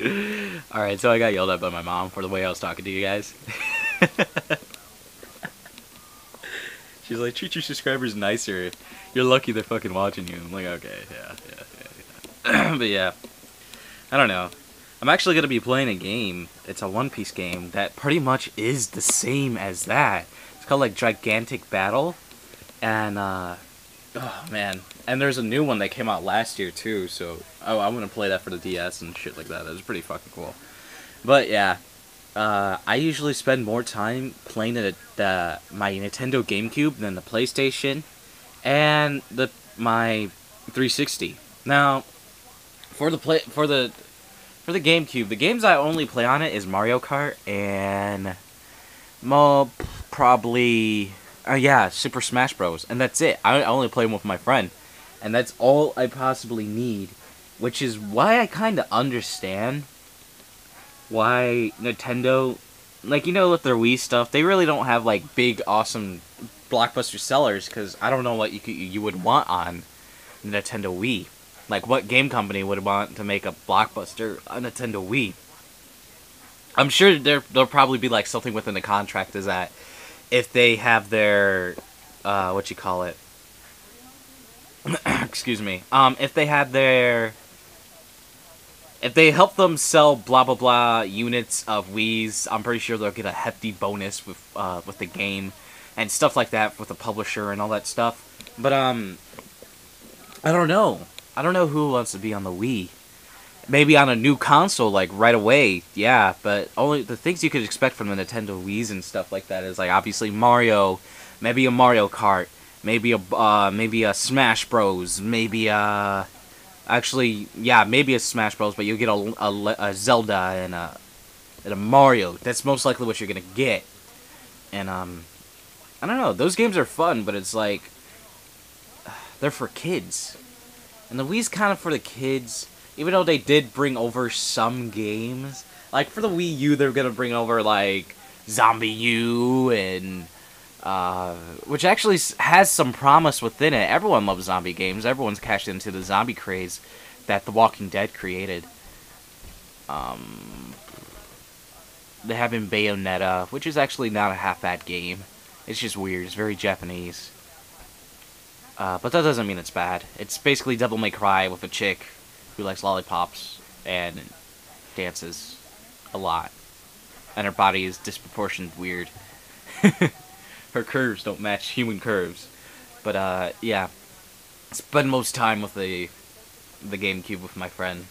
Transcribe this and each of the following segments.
Alright, so I got yelled at by my mom for the way I was talking to you guys. She's like, treat your subscribers nicer. You're lucky they're fucking watching you. I'm like, okay, yeah. But yeah, I don't know. I'm actually going to be playing a game. It's a One Piece game that pretty much is the same as that. It's called, like, Gigantic Battle. And, oh, man. And there's a new one that came out last year, too. So, I'm going to play that for the DS and shit like that. That was pretty fucking cool. But, yeah. I usually spend more time playing my Nintendo GameCube than the PlayStation and my 360. Now, for the GameCube, the games I only play on it is Mario Kart and probably Super Smash Bros. And that's it. I only play them with my friend, and that's all I possibly need, which is why I kind of understand why Nintendo, like, with their Wii stuff, they really don't have, like, big, awesome blockbuster sellers, because I don't know what you would want on Nintendo Wii. Like, what game company would want to make a blockbuster on Nintendo Wii? I'm sure there'll probably be, like, something within the contract is that if they have their, excuse me, if they help them sell blah blah blah units of Wii's, I'm pretty sure they'll get a hefty bonus with the game and stuff like that with the publisher and all that stuff. But I don't know. I don't know who wants to be on the Wii. Maybe on a new console, like right away, yeah. But only the things you could expect from the Nintendo Wii's and stuff like that is like obviously Mario, maybe a Mario Kart, maybe a Smash Bros, maybe actually, yeah, maybe a Smash Bros, but you'll get a Zelda and a Mario. That's most likely what you're gonna get. And I don't know. Those games are fun, but it's like they're for kids, and the Wii's kind of for the kids. Even though they did bring over some games, like for the Wii U, they're gonna bring over like Zombie U and which actually has some promise within it. Everyone loves zombie games. Everyone's cashed into the zombie craze that The Walking Dead created. They have in Bayonetta, which is actually not a half bad game. It's just weird. It's very Japanese. But that doesn't mean it's bad. It's basically Devil May Cry with a chick who likes lollipops and dances a lot. And her body is disproportionate weird. Her curves don't match human curves. But, yeah. Spend most time with the GameCube with my friend.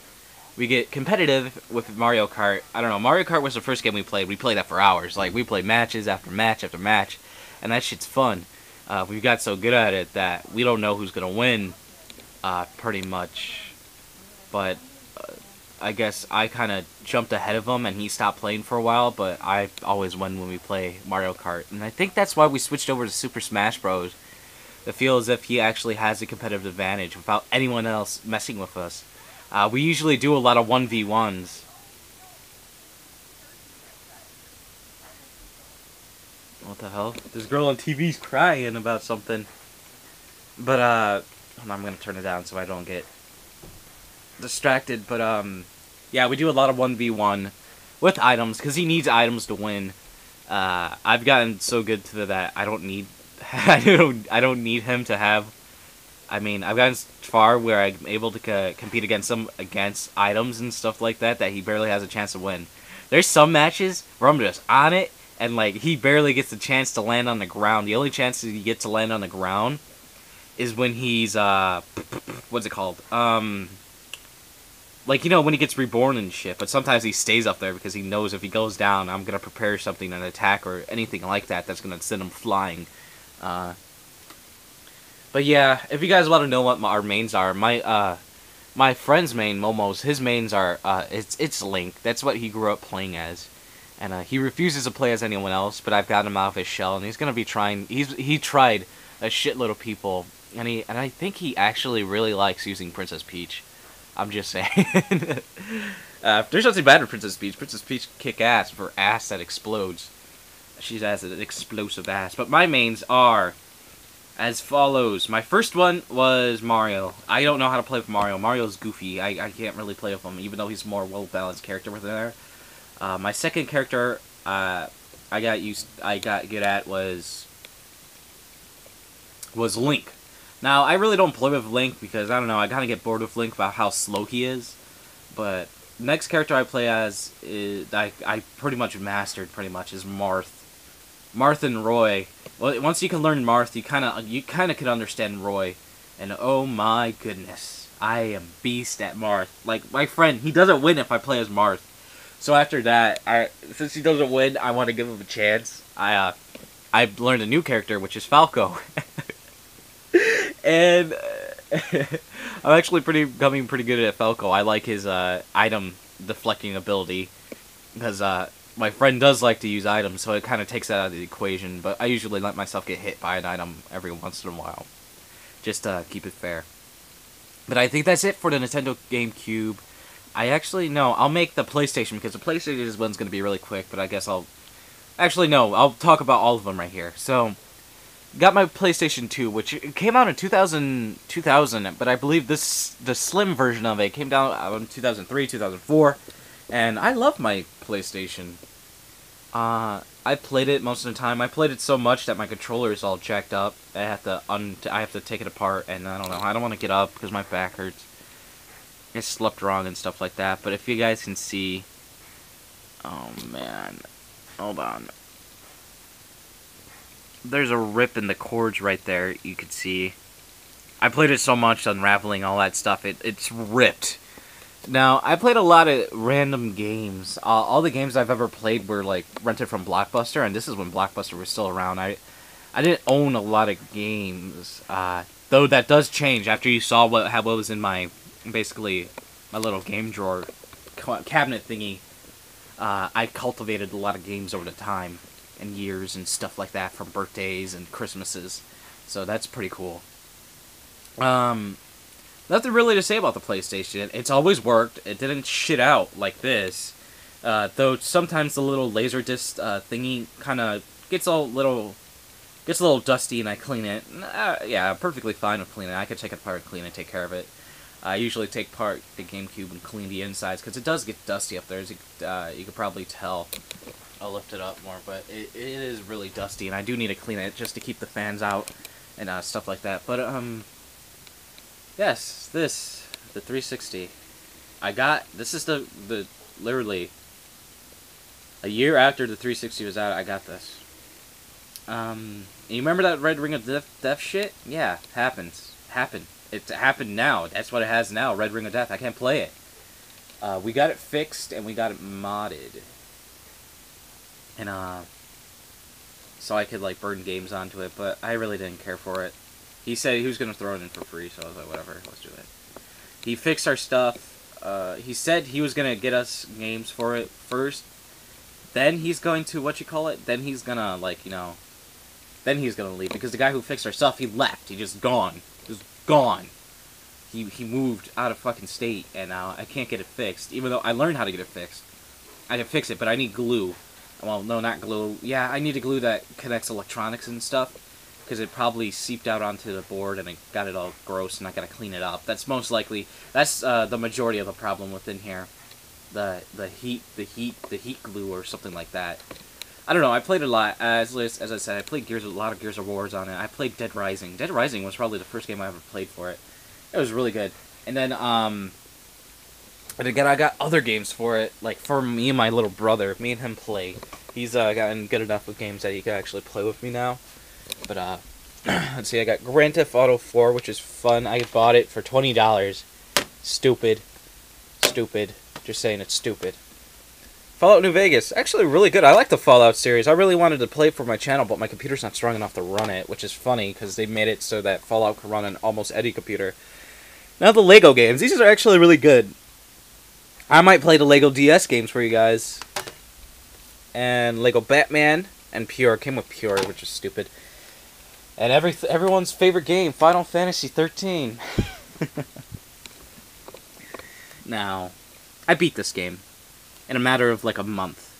We get competitive with Mario Kart. I don't know, Mario Kart was the first game we played. We played that for hours. Like, we played matches after match after match. And that shit's fun. We got so good at it that we don't know who's gonna win, pretty much. But I guess I kind of jumped ahead of him and he stopped playing for a while, but I always win when we play Mario Kart. And I think that's why we switched over to Super Smash Bros. To feel as if he actually has a competitive advantage without anyone else messing with us. We usually do a lot of 1v1s. What the hell? This girl on TV's crying about something. But, hold on, I'm gonna turn it down so I don't get distracted. But, yeah, we do a lot of 1v1 with items, because he needs items to win. I've gotten so good to that I don't need... I don't need him to have... I mean, I've gotten far where I'm able to compete against him against items and stuff like that he barely has a chance to win. There's some matches where I'm just on it, and, like, he barely gets the chance to land on the ground. The only chance he gets to land on the ground is when he's, what's it called? Like, when he gets reborn and shit. But sometimes he stays up there because he knows if he goes down, I'm going to prepare something, an attack or anything like that that's going to send him flying. But yeah, if you guys want to know what our mains are, my friend's main, Momo's, his mains are, it's Link. That's what he grew up playing as. And he refuses to play as anyone else, but I've got him out of his shell, and he's gonna be trying. He tried a shitload of people, and I think he actually really likes using Princess Peach. I'm just saying. There's nothing bad with Princess Peach. Princess Peach kick ass for ass that explodes. She has an explosive ass. But my mains are as follows. My first one was Mario. I don't know how to play with Mario. Mario's goofy. I can't really play with him, even though he's a more well-balanced character within there. My second character I got good at was Link. Now, I really don't play with Link because, I don't know, I kind of get bored with Link about how slow he is. But next character I play as, I pretty much mastered, is Marth. Marth and Roy. Well, once you can learn Marth, you kind of can understand Roy. And oh my goodness, I am beast at Marth. Like, my friend, he doesn't win if I play as Marth. So after that, since he doesn't win, I want to give him a chance. I've learned a new character, which is Falco. And I'm actually becoming pretty good at Falco. I like his item deflecting ability because my friend does like to use items, so it kind of takes that out of the equation. But I usually let myself get hit by an item every once in a while, just to keep it fair. But I think that's it for the Nintendo GameCube. I'll make the PlayStation because the PlayStation one's going to be really quick. But I guess I'll talk about all of them right here. So. Got my PlayStation 2, which came out in 2000, but I believe the slim version of it came out in 2003, 2004, and I love my PlayStation. I played it most of the time. I played it so much that my controller is all jacked up. I have to take it apart, and I don't know. I don't want to get up because my back hurts. I slept wrong and stuff like that. But if you guys can see, oh man, hold on. There's a rip in the cords right there, you could see. I played it so much, unraveling, all that stuff, it's ripped. Now, I played a lot of random games. All the games I've ever played were, like, rented from Blockbuster, and this is when Blockbuster was still around. I didn't own a lot of games, though that does change after you saw what was in my, basically, my little game drawer cabinet thingy. I cultivated a lot of games over the time. And years and stuff like that from birthdays and Christmases. So that's pretty cool. Nothing really to say about the PlayStation. It's always worked. It didn't shit out like this. Though sometimes the little laser disc thingy kind of gets a little dusty and I clean it. Yeah, I'm perfectly fine with cleaning it. I could take it apart and clean it, take care of it. I usually take apart the GameCube and clean the insides because it does get dusty up there. As you could probably tell. I'll lift it up more, but it is really dusty, and I do need to clean it just to keep the fans out and stuff like that. But yes, the 360. This is the literally a year after the 360 was out. I got this. You remember that Red Ring of Death shit? Yeah, happened. It happened now. That's what it has now. Red Ring of Death. I can't play it. We got it fixed and we got it modded. And, so I could, like, burn games onto it, but I really didn't care for it. He said he was going to throw it in for free, so I was like, whatever, let's do it. He fixed our stuff. He said he was going to get us games for it first. Then he's going to, then he's going to, like, then he's going to leave. Because the guy who fixed our stuff, he left. He just gone. Just gone. He moved out of fucking state, and now I can't get it fixed. Even though I learned how to get it fixed. I can fix it, but I need glue. Well, no, not glue. Yeah, I need a glue that connects electronics and stuff, because it probably seeped out onto the board and it got it all gross, and I gotta clean it up. That's most likely. That's the majority of the problem within here. The heat glue or something like that. I don't know. I played a lot. As I said, I played a lot of Gears of Wars on it. I played Dead Rising. Dead Rising was probably the first game I ever played for it. It was really good. And then and again, I got other games for it, like for me and my little brother. Me and him play. He's gotten good enough with games that he can actually play with me now. But let's see, I got Grand Theft Auto 4, which is fun. I bought it for $20. Stupid. Just saying, it's stupid. Fallout New Vegas, actually really good. I like the Fallout series. I really wanted to play it for my channel, but my computer's not strong enough to run it, which is funny because they made it so that Fallout can run on almost any computer. Now the Lego games, these are actually really good. I might play the Lego DS games for you guys. And Lego Batman and Pure. Came with Pure, which is stupid. And everyone's favorite game, Final Fantasy 13. Now, I beat this game in a matter of like a month.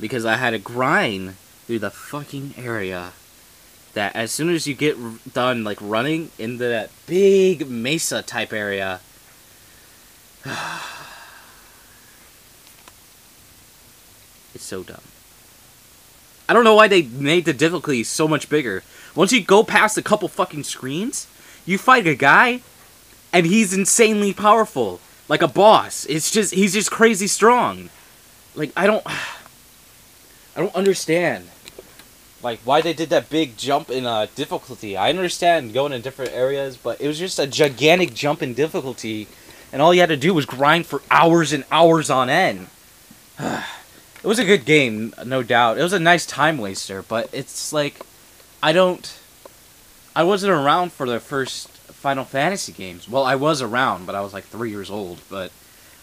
Because I had to grind through the fucking area that as soon as you get done like running into that big mesa type area, it's so dumb. I don't know why they made the difficulty so much bigger. Once you go past a couple fucking screens, you fight a guy, and he's insanely powerful, like a boss. He's just crazy strong. Like I don't understand. Like, why they did that big jump in difficulty. I understand going in different areas, but it was just a gigantic jump in difficulty, and all you had to do was grind for hours and hours on end. It was a good game, no doubt. It was a nice time waster, but it's like, I wasn't around for the first Final Fantasy games. Well, I was around, but I was like 3 years old, but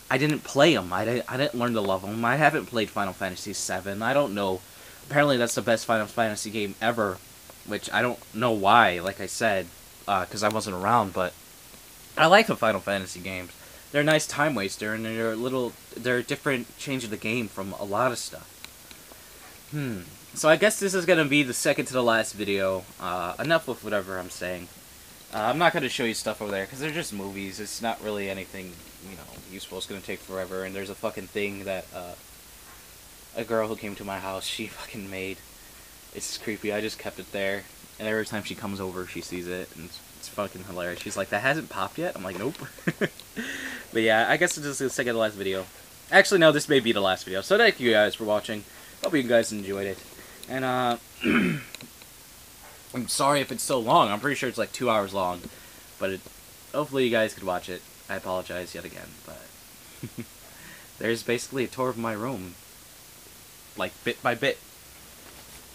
I didn't play them. I didn't learn to love them. I haven't played Final Fantasy VII. I don't know. Apparently that's the best Final Fantasy game ever, which I don't know why, like I said, because I wasn't around, but I like the Final Fantasy games. They're a nice time waster, and they're a different change of the game from a lot of stuff. So I guess this is going to be the second to the last video. Enough with whatever I'm saying. I'm not going to show you stuff over there, because they're just movies. It's not really anything, useful. It's going to take forever, and there's a fucking thing that, a girl who came to my house, she fucking made. It's just creepy. I just kept it there. And every time she comes over, she sees it. And it's fucking hilarious. She's like, that hasn't popped yet? I'm like, nope. But yeah, I guess this is the second to last video. Actually, no, this may be the last video. So thank you guys for watching. Hope you guys enjoyed it. And, I'm sorry if it's so long. I'm pretty sure it's like 2 hours long. But hopefully you guys could watch it. I apologize yet again. But there's basically a tour of my room. Like, bit by bit.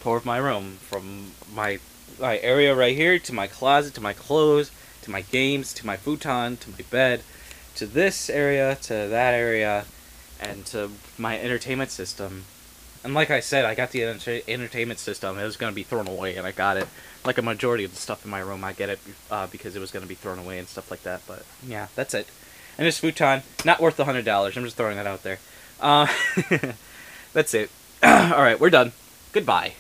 Tour of my room. From my area right here, to my closet, to my clothes, to my games, to my futon, to my bed, to this area, to that area, and to my entertainment system. And like I said, I got the entertainment system. It was going to be thrown away, and I got it. Like a majority of the stuff in my room, I get it because it was going to be thrown away and stuff like that. But, yeah, that's it. And this futon, not worth the $100. I'm just throwing that out there. That's it. Alright, we're done. Goodbye.